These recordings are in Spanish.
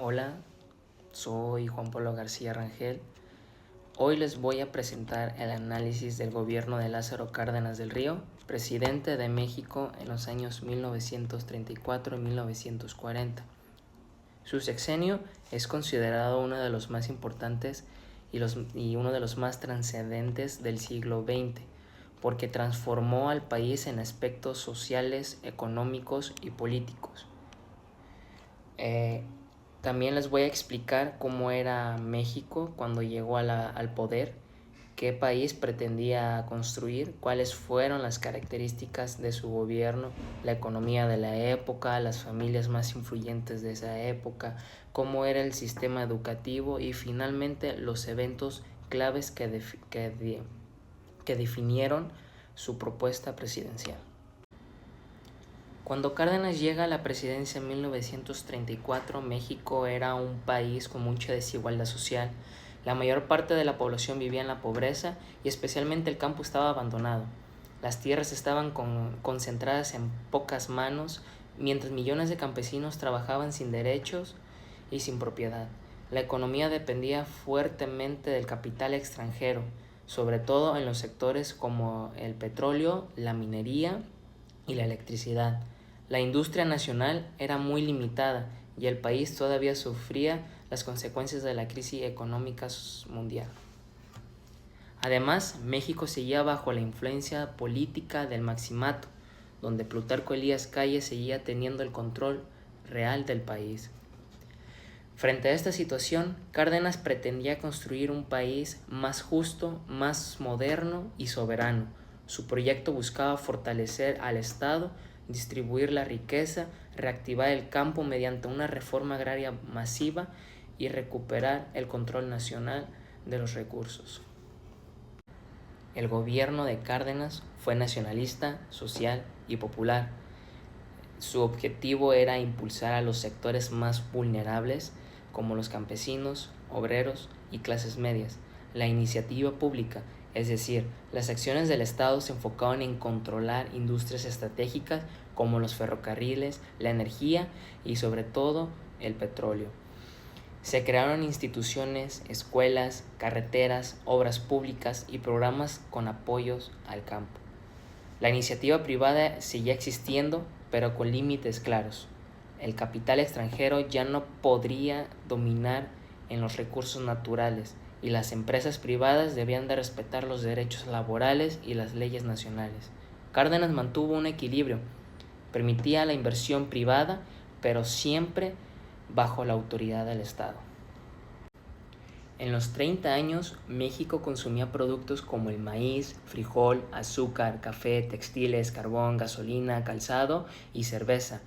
Hola, soy Juan Pablo García Rangel. Hoy les voy a presentar el análisis del gobierno de Lázaro Cárdenas del Río, presidente de México en los años 1934 y 1940. Su sexenio es considerado uno de los más importantes y uno de los más trascendentes del siglo XX, porque transformó al país en aspectos sociales, económicos y políticos. También les voy a explicar cómo era México cuando llegó al poder, qué país pretendía construir, cuáles fueron las características de su gobierno, la economía de la época, las familias más influyentes de esa época, cómo era el sistema educativo y finalmente los eventos claves que definieron su propuesta presidencial. Cuando Cárdenas llega a la presidencia en 1934, México era un país con mucha desigualdad social. La mayor parte de la población vivía en la pobreza y especialmente el campo estaba abandonado. Las tierras estaban concentradas en pocas manos, mientras millones de campesinos trabajaban sin derechos y sin propiedad. La economía dependía fuertemente del capital extranjero, sobre todo en los sectores como el petróleo, la minería y la electricidad. La industria nacional era muy limitada y el país todavía sufría las consecuencias de la crisis económica mundial. Además, México seguía bajo la influencia política del Maximato, donde Plutarco Elías Calles seguía teniendo el control real del país. Frente a esta situación, Cárdenas pretendía construir un país más justo, más moderno y soberano. Su proyecto buscaba fortalecer al Estado, distribuir la riqueza, reactivar el campo mediante una reforma agraria masiva y recuperar el control nacional de los recursos. El gobierno de Cárdenas fue nacionalista, social y popular. Su objetivo era impulsar a los sectores más vulnerables, como los campesinos, obreros y clases medias. La iniciativa pública, es decir, las acciones del Estado se enfocaban en controlar industrias estratégicas como los ferrocarriles, la energía y sobre todo el petróleo. Se crearon instituciones, escuelas, carreteras, obras públicas y programas con apoyos al campo. La iniciativa privada seguía existiendo, pero con límites claros. El capital extranjero ya no podría dominar en los recursos naturales y las empresas privadas debían de respetar los derechos laborales y las leyes nacionales. Cárdenas mantuvo un equilibrio, permitía la inversión privada, pero siempre bajo la autoridad del Estado. En los 30 años, México consumía productos como el maíz, frijol, azúcar, café, textiles, carbón, gasolina, calzado y cerveza.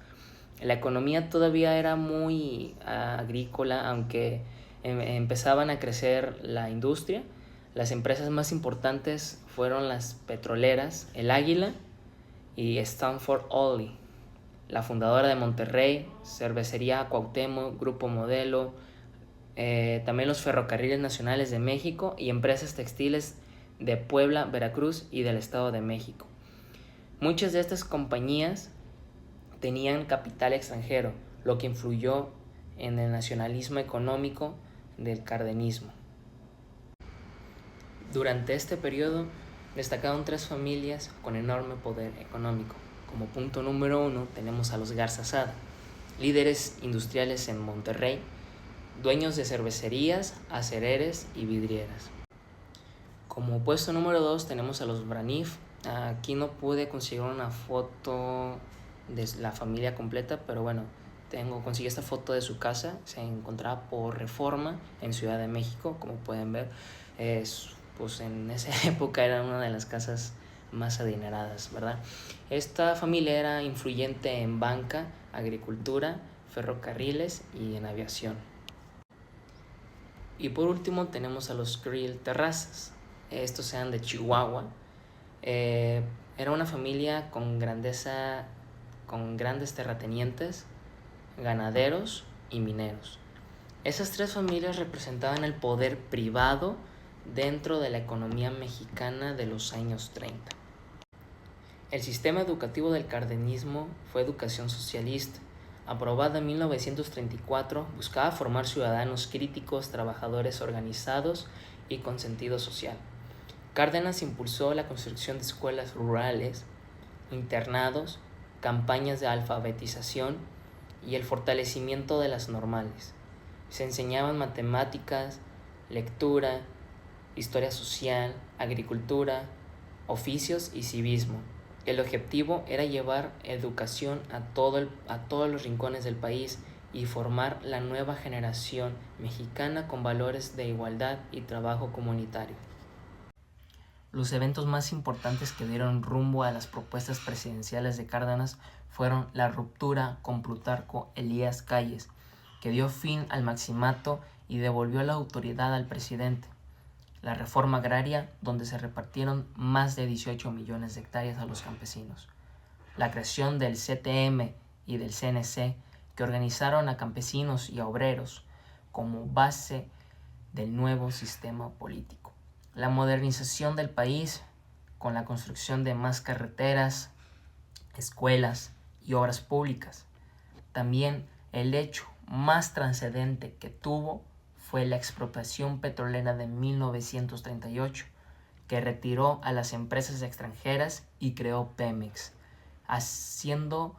La economía todavía era muy agrícola, aunque empezaban a crecer la industria. Las empresas más importantes fueron las petroleras, el Águila y Stanford Oil, la fundadora de Monterrey, Cervecería Cuauhtémoc, Grupo Modelo, también los ferrocarriles nacionales de México y empresas textiles de Puebla, Veracruz y del Estado de México. Muchas de estas compañías tenían capital extranjero, lo que influyó en el nacionalismo económico del cardenismo. Durante este periodo destacaron tres familias con enorme poder económico. Como punto número 1 tenemos a los Garza Sada, líderes industriales en Monterrey, dueños de cervecerías, acereres y vidrieras. Como puesto número 2 tenemos a los Braniff. Aquí no pude conseguir una foto de la familia completa, pero bueno, conseguí esta foto de su casa. Se encontraba por Reforma en Ciudad de México, como pueden ver. Pues en esa época era una de las casas más adineradas, ¿verdad? Esta familia era influyente en banca, agricultura, ferrocarriles y en aviación. Y por último tenemos a los Krill Terrazas. Estos eran de Chihuahua. Era una familia con grandeza, con grandes terratenientes, ganaderos y mineros. Esas tres familias representaban el poder privado dentro de la economía mexicana de los años 30. El sistema educativo del cardenismo fue educación socialista. aprobada en 1934, buscaba formar ciudadanos críticos, trabajadores organizados y con sentido social. Cárdenas impulsó la construcción de escuelas rurales, internados, campañas de alfabetización y el fortalecimiento de las normales. Se enseñaban matemáticas, lectura, historia social, agricultura, oficios y civismo. El objetivo era llevar educación a todos los rincones del país y formar la nueva generación mexicana con valores de igualdad y trabajo comunitario. Los eventos más importantes que dieron rumbo a las propuestas presidenciales de Cárdenas fueron la ruptura con Plutarco Elías Calles, que dio fin al maximato y devolvió la autoridad al presidente; la reforma agraria, donde se repartieron más de 18 millones de hectáreas a los campesinos; la creación del CTM y del CNC, que organizaron a campesinos y a obreros como base del nuevo sistema político; la modernización del país con la construcción de más carreteras, escuelas y obras públicas. También el hecho más trascendente que tuvo fue la expropiación petrolera de 1938, que retiró a las empresas extranjeras y creó Pemex, haciendo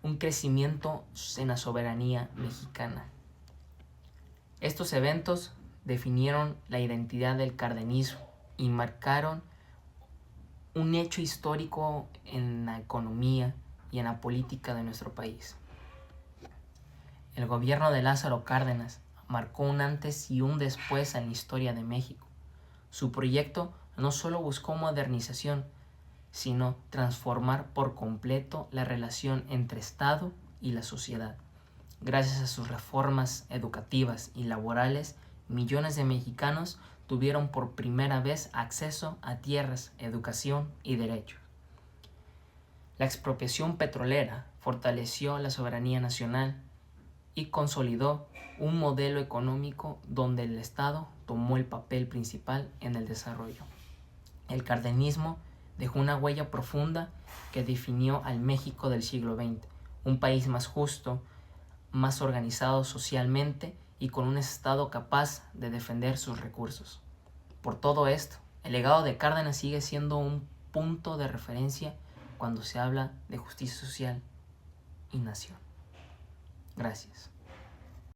un crecimiento en la soberanía mexicana. Estos eventos definieron la identidad del cardenismo y marcaron un hecho histórico en la economía y en la política de nuestro país. El gobierno de Lázaro Cárdenas marcó un antes y un después en la historia de México. Su proyecto no solo buscó modernización, sino transformar por completo la relación entre Estado y la sociedad. Gracias a sus reformas educativas y laborales, millones de mexicanos tuvieron por primera vez acceso a tierras, educación y derechos. La expropiación petrolera fortaleció la soberanía nacional y consolidó un modelo económico donde el Estado tomó el papel principal en el desarrollo. El cardenismo dejó una huella profunda que definió al México del siglo XX, un país más justo, más organizado socialmente y con un Estado capaz de defender sus recursos. Por todo esto, el legado de Cárdenas sigue siendo un punto de referencia cuando se habla de justicia social y nación. Gracias.